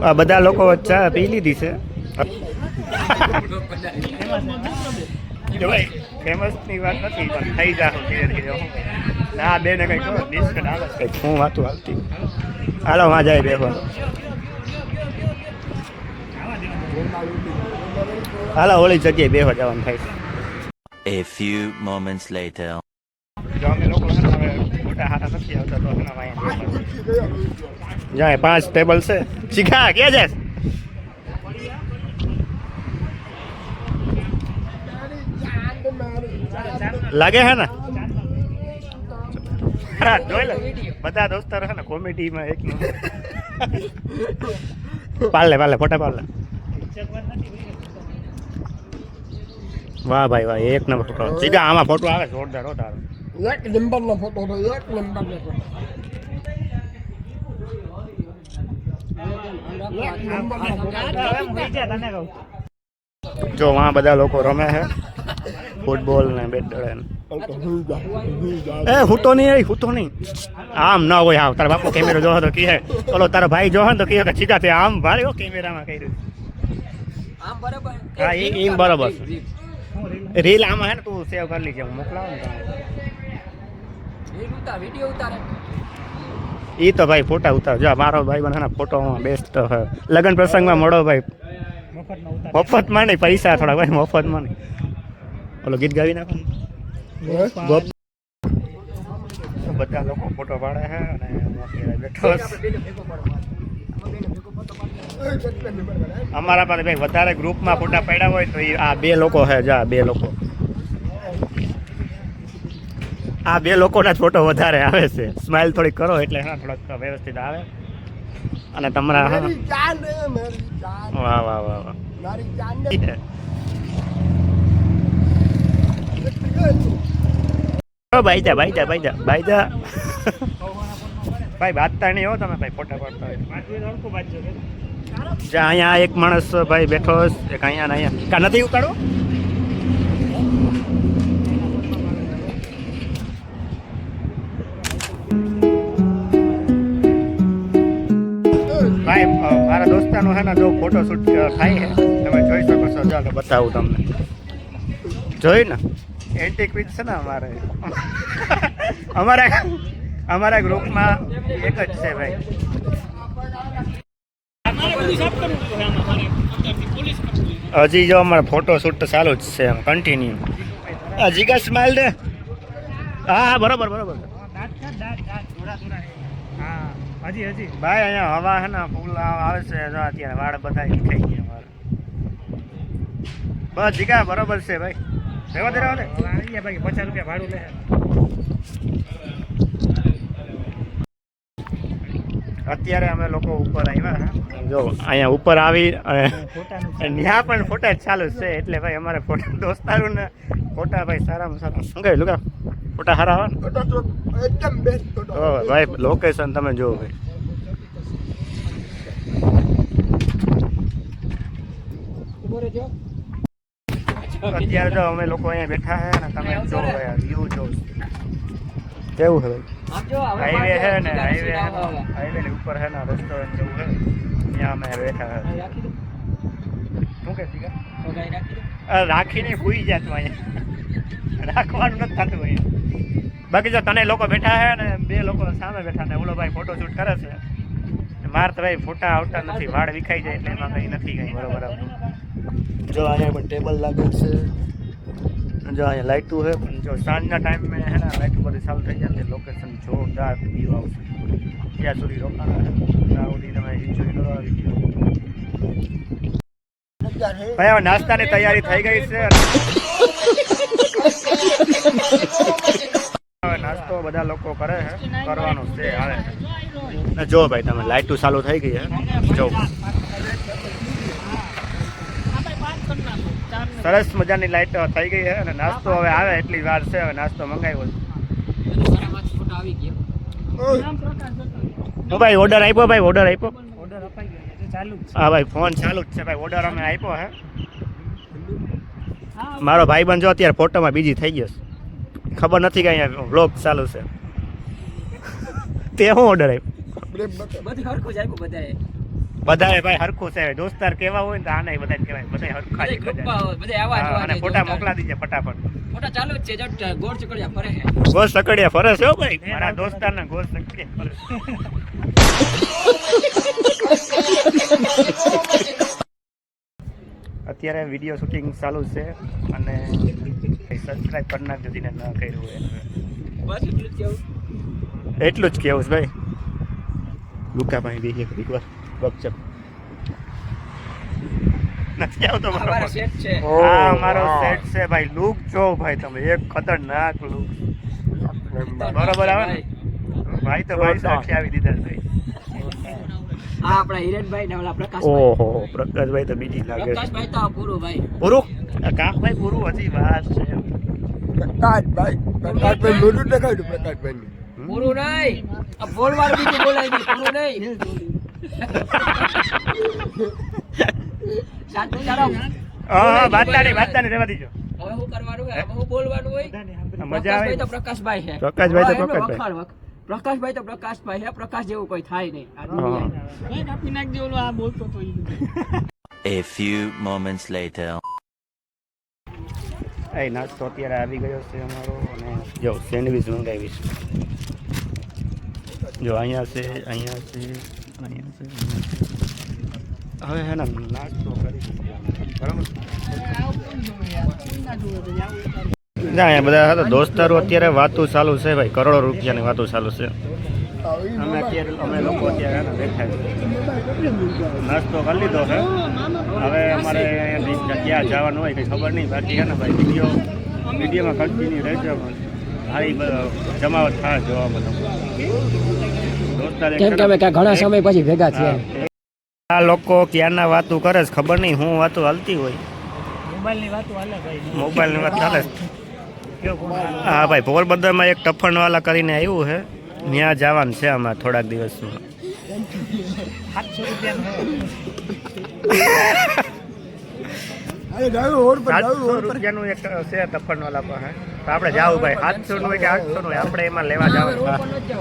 આ બધા લોકો ચા પી લીધી છે. ફેમસ ની વાત નથી પણ થઈ જાવ ધીરે ધીરે. ના બેને કઈ કહો ડિસ્કટ આવે કઈક હું વાતું હાલતી. હાલો માં જાય બેહો. હાલો ઓલી જગ્યાએ બેહો જવાનું થાય છે. A few moments later. જો અમે લોકો હવે મોટા હારા નથી આવતા તો જાય 5 ટેબલ છે. શીખા ક્યાં જાય લાગે હે ને જોઈ લે બધા દોસ્તાર હે ને કોમેડીમાં એક પાલે ફોટા પાલે. વાહ ભાઈ વાહ એક નંબર ફોટો. સીધા આમાં ફોટો આવે જોરદાર જોરદાર. એક નંબરનો ફોટો હતો. એક નંબરનો ફોટો. જો વहाँ બધા લોકો રમે છે ફૂટબોલ ને બેડમિન્ટન. હું તો નહીં આમ ના હોય. હા તારા બાપુ કેમેરો જોવો તો કહે ઓલો તારો ભાઈ જોવો ને તો કહે કે સીધા તે આમ ભારે કેમેરામાં કર્યું. હા એમ બરાબર. રીલ આમાં હે ને તું સેવ કરી લીજે હું મોકલાવું ને એ તો ભાઈ ફોટા ઉતાર. જો મારો ભાઈ બને ફોટોમાં બેસ્ટ છે. લગ્ન પ્રસંગમાં મળો ભાઈ મફતમાં નહીં પૈસા થોડા ભાઈ મફતમાં નહીં. ઓલો ગીત ગાવી નાખો. બધા લોકો ફોટો પાડે છે અને બેઠો અમારા પાસે ભાઈ વધારે ગ્રુપમાં ફોટા પાડ્યા હોય તો આ 2 લોકો છે. જા 2 લોકો આ 2 લોકોના જ ફોટો વધારે આવે છે. સ્માઇલ થોડી કરો એટલે હા થોડાક વ્યવસ્થિત આવે. અને તમારા હા વાહ વાહ વાહ વાહ ભાઈ જા ભાઈ બાતતા નહીં હો તમે ભાઈ ફોટા પાડતા હોય. જા અહીંયા એક માણસ ભાઈ બેઠો એક અહીંયા ને અહીંયા કા નથી ઉતારો. ભાઈ મારા દોસ્તાનો છે ને જો ફોટો શૂટ થાય છે તમે જોઈ શકો છો. ચાલો બતાવું તમને. જોઈ ને એન્ટી ક્વિઝ છે ને અમારા ગ્રુપમાં એક જ છે ભાઈ. હજી જો અમારે ફોટો શૂટ ચાલુ જ છે કન્ટિન્યુ. જીગા સ્માઇલ દે. હા બરોબર હજી ભાઈ અહીંયા હવા છે ને ફૂલ આવે છે. જો અત્યારે વાળ બધા ખાઈ ગયા મારે. બસ જીગા બરોબર છે ભાઈ. રેવા દે ભાઈ 50 રૂપિયા ભાડું લે. અત્યારે અમે લોકો ઉપર આવ્યા. જો અહીંયા ઉપર આવી અને ત્યાં પણ ફોટા ચાલુ છે એટલે ભાઈ અમારે ફોટા દોસ્તારો ને ફોટા ભાઈ સારામાં સારા શું કહે લુકા ફોટા સારા આવે એકદમ બેસ્ટ ફોટો. ભાઈ લોકેશન તમે જુઓ ભાઈ. અત્યારે જો અમે લોકો અહીંયા બેઠા છે ને તમે જો વ્યૂ જો કેવું છે હાઈવે છે ને હાઈવે ની ઉપર છે ને રેસ્ટોરન્ટ જેવું છે ત્યાં અમે બેઠા છે. શું કે રાખીને ભૂઈ જાત અહીંયા રાખવાનું નથી થતું અહીંયા. બાકી જો તને લોકો બેઠા છે ને 2 લોકો સામે બેઠા ને ઓલો ભાઈ ફોટો શૂટ કરે છે. મારે તો ભાઈ ફોટા આવતા નથી વાળ વિખાઈ જાય એટલે એમાં કંઈ નથી કંઈ બરોબર આવતું. જો અહીંયા પણ ટેબલ લાગ્યું છે. જો અહીંયા લાઇટું છે પણ જો સાંજના ટાઈમે હે ને લાઇટ બધી ચાલુ થઈ જાય એટલે લોકેશન જોરદાર વ્યૂ આવશે. ત્યાં સુધી રોકાણા છે ત્યાં સુધી તમે એન્જોય કરો આ વિડીયો. ભાઈ હવે નાસ્તાની તૈયારી થઈ ગઈ છે. હવે નાસ્તો બધા લોકો કરે છે કરવાનો છે હાલે. જો ભાઈ તમે લાઇટું ચાલુ થઈ ગઈ છે જો સરસ મજાની લાઇટ થઈ ગઈ છે અને નાસ્તો હવે આવે એટલી વાર છે. હવે નાસ્તો મંગાવ્યો હું ભાઈ ઓર્ડર આપ્યો ભાઈ ઓર્ડર હા ભાઈ ફોન ચાલુ જ છે ભાઈ. ઓર્ડર અમે આપ્યો હે. મારો ભાઈ બંધ જો અત્યારે ફોટોમાં બીજી થઈ ગયો ખબર નથી કે અહીંયા વ્લોગ ચાલુ છે. તે હું ઓર્ડર આપ્યો પ્રેમ નથી બધું હરખું જ આપ્યું બધાએ. બધાએ ભાઈ હરખું છે દોસ્તાર કેવા હોય ને તો આને બધા કહેવાય બધા હરખા જ બધાય ગ્રુપમાં હોય, બધાય આવા જ હા, હોય અને છે ફોટા દોસ્તાર. મોકલા દીજે ફટાફટ ફોટા ચાલુ જ છે જટ ગોળ ચકડિયા ફરે છે. ગોળ સકડિયા ફરે છે હો ભાઈ મારા દોસ્તારના ગોળ સકડિયા ફરે છે. અત્યારે વિડીયો શૂટિંગ ચાલુ છે અને સબસ્ક્રાઇબ કરી નાખજો જેને ન કર્યું હોય એને. બસ એટલું જ કેવું. એટલું જ કેવું છે ભાઈ લુકા ભાઈ બી એક વાર ગપચપ નથી આવતો મારો અમારા પગ. સેટ છે. આ અમારો સેટ છે ભાઈ લુક જો ભાઈ તમે એક ખતરનાક લુક બરોબર આવે ને ભાઈ તો ભાઈ સાક્ષી આવી દીધા ભાઈ આ આપણા હિરેનભાઈ ને ઓલા પ્રકાશભાઈ. ઓહો પ્રકાશભાઈ તો બીજી લાગે છે પ્રકાશભાઈ તો પૂરું ભાઈ. પૂરું કાકભાઈ પૂરું હજી વાત છે પ્રકાશભાઈ મોઢું દેખાડ્યું પ્રકાશભાઈ પૂરું નહીં. આ બોલવાનું બીજું બોલાય નહીં. પૂરું નહીં. સાચું ચાલો. હા વાતતાની રહેવા દીજો હવે શું કરવાનું હોય? હવે શું બોલવાનું હોય? મજા આવે પ્રકાશભાઈ તો પ્રકાશભાઈ છે. પ્રકાશભાઈ તો હવે એમનો પ્રકાશભાઈ. વખાણ વખ. પ્રકાશભાઈ તો પ્રકાશભાઈ છે. પ્રકાશ જેવું કોઈ થાય નહીં આ હા. દુનિયામાં. A few moments later. એ નાસ્તો અત્યારે આવી ગયો છે અમારો અને જો સેન્ડવિચ મંગાવીશ જો અહીંયા છે અહીંયા છે અહીંયા છે હવે હે ને નાસ્તો કરીશ બરાબર અહીંયા બધા દોસ્તારો અત્યારે વાતો ચાલુ છે ભાઈ કરોડો રૂપિયાની વાતો ચાલુ છે અમે લોકો અત્યારે હે ને બેઠા છીએ. નાસ્તો કરી લીધો છે હવે અમારે અહીંયાથી ક્યાં જવાનું હોય કંઈ ખબર નહીં બાકી હે ને ભાઈ વિડીયોમાં કન્ટિન્યુ રહેજો સારી જમાવટ થાય જોવા બધા દોસ્તાર એક કેમ કે અમે ઘણા સમય પછી ભેગા હા. આ લોકો ક્યારના વાતું કરે છે ખબર નહીં હું વાતો હાલતી હોય મોબાઈલની વાત ચાલે છે. હા ભાઈ પોરબંદરમાં એક ટફણવાલા કરીને આવ્યું છે ત્યાં જવાનું છે આમાં થોડાક દિવસમાં અરે ડાયું હોડ પર 700 રૂપિયાનું એક છે ટફણવાલા પાસે તો આપણે જાવું ભાઈ 700 નું હોય કે 800 નું હોય આપણે એમાં લેવા જવાનું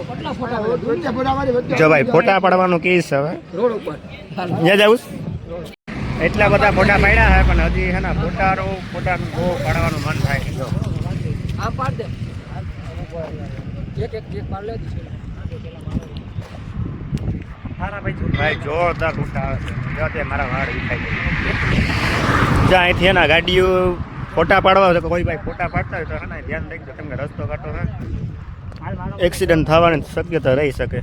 કેટલા ફોટા વચ્ચે ફોટાવાળી વચ્ચે જો ભાઈ ફોટા પાડવાનું કીસ હવે રોડ ઉપર ત્યાં જવું એટલા બધા ફોટા પાડ્યા છે પણ હજી છે ને ફોટાનું બહુ પાડવાનું મન થાય છે જો આ પાડ દે એક પાડ લે ભાઈ જોરદાર ફોટા આવે છે જો તે મારા વાળ વિખાઈ ગયા જ્યાં અહીંથી એના ગાડીઓ ફોટા પાડવા હોય તો કોઈ ભાઈ ફોટા પાડતા હોય તો છે ને ધ્યાન રાખજો કેમ કે રસ્તો કાઢો છે એક્સિડન્ટ થવાની શક્યતા રહી શકે